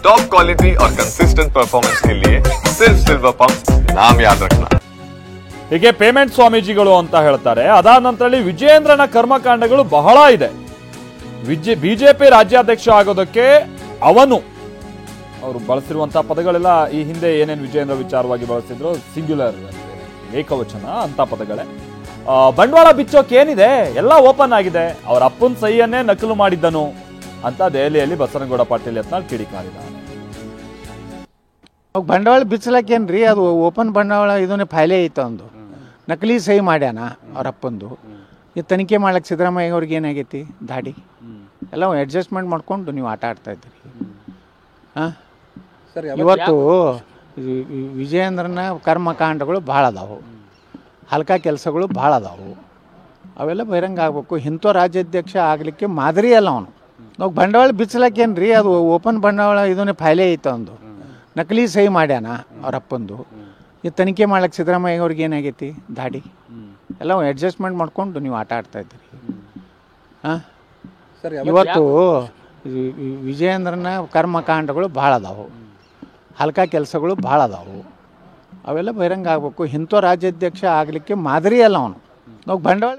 Top quality और consistent performance के लिए सिर्फ सिल्वर पंप नाम याद रखना। ಹೀಗೆ ಪೇಮೆಂಟ್ ಸ್ವಾಮೀಜಿಗಳು ಅಂತ ಹೇಳ್ತಾರೆ. ಅದಾದ ನಂತರದಲ್ಲಿ ವಿಜಯೇಂದ್ರನ ಕರ್ಮಕಾಂಡಗಳು ಬಹಳ ಇದೆ. ಬಿಜೆಪಿ ರಾಜ್ಯಾಧ್ಯಕ್ಷ ಆಗೋದಕ್ಕೆ ಅವರು ಬಳಸಿರುವಂತಹ ಪದಗಳೆಲ್ಲ ಈ ಹಿಂದೆ ಏನೇನು ವಿಜಯೇಂದ್ರ ವಿಚಾರವಾಗಿ ಬಳಸಿದ್ರು ಸಿಂಗ್ಯುಲರ್ ಏಕವಚನ ಅಂತ ಪದಗಳೇ. ಬಂಡವಾಳ ಬಿಚ್ಚೋಕೆ ಏನಿದೆ, ಎಲ್ಲ ಓಪನ್ ಆಗಿದೆ. ಅವರ ಅಪ್ಪನ ಸಹಿಯನ್ನೇ ನಕಲು ಮಾಡಿದ್ದನು ಅಂತ ದೆಹಲಿಯಲ್ಲಿ ಬಸನಗೌಡ ಪಾಟೀಲ್ ಯತ್ನಾಳ್ ಕಿಡಿಕಾರಿದ್ದಾರೆ. ಬಂಡವಾಳ ಬಿಚ್ಚಲಕ್ಕೇನ್ರಿ, ಅದು ಓಪನ್ ಬಂಡವಾಳ ಇದನ್ನೇ ಫೈಲೇ ಐತೆ. ಒಂದು ನಕಲಿ ಸಹಿ ಮಾಡ್ಯಾನ ಅವ್ರ ಅಪ್ಪಂದು. ಈ ತನಿಖೆ ಮಾಡ್ಲಿಕ್ಕೆ ಸಿದ್ದರಾಮಯ್ಯ ಅವ್ರಿಗೆ ಏನಾಗೈತಿ ದಾಡಿ ಎಲ್ಲ ಅಡ್ಜಸ್ಟ್ಮೆಂಟ್ ಮಾಡ್ಕೊಂಡು ನೀವು ಆಟ ಆಡ್ತಾ ಇದ್ದೀರಿ. ಹಾಂ, ಇವತ್ತು ವಿಜಯೇಂದ್ರನ ಕರ್ಮಕಾಂಡಗಳು ಭಾಳ ಅದಾವು, ಹಲ್ಕ ಕೆಲಸಗಳು ಭಾಳ ಅದಾವು. ಅವೆಲ್ಲ ಬಹಿರಂಗ ಆಗಬೇಕು. ಇಂಥ ರಾಜ್ಯಾಧ್ಯಕ್ಷ ಆಗಲಿಕ್ಕೆ ಮಾದರಿ ಅಲ್ಲ ಅವನು. ನಾವು ಬಂಡವಾಳ ಬಿಚ್ಚಲಕ್ಕೇನ್ರಿ, ಅದು ಓಪನ್ ಬಂಡವಾಳ ಇದನ್ನೇ ಫೈಲೇ ಐತೆ. ಒಂದು ನಕಲಿ ಸಹಿ ಮಾಡ್ಯಾನ ಅವ್ರ ಅಪ್ಪಂದು. ಈ ತನಿಖೆ ಮಾಡ್ಲಿಕ್ಕೆ ಸಿದ್ದರಾಮಯ್ಯ ಅವ್ರಿಗೆ ಏನಾಗೈತಿ ದಾಡಿ ಎಲ್ಲ ಅಡ್ಜಸ್ಟ್ಮೆಂಟ್ ಮಾಡ್ಕೊಂಡು ನೀವು ಆಟ ಆಡ್ತಾ ಇದ್ದೀರಿ. ಹಾಂ, ಇವತ್ತು ವಿಜಯೇಂದ್ರನ ಕರ್ಮಕಾಂಡಗಳು ಭಾಳ ಅದಾವು, ಹಲ್ಕ ಕೆಲಸಗಳು ಭಾಳ ಅದಾವು. ಅವೆಲ್ಲ ಬಹಿರಂಗ ಆಗಬೇಕು. ಇಂಥ ರಾಜ್ಯಾಧ್ಯಕ್ಷ ಆಗಲಿಕ್ಕೆ ಮಾದರಿ ಅಲ್ಲ ಅವನು. ನಾವು ಬಂಡವಾಳ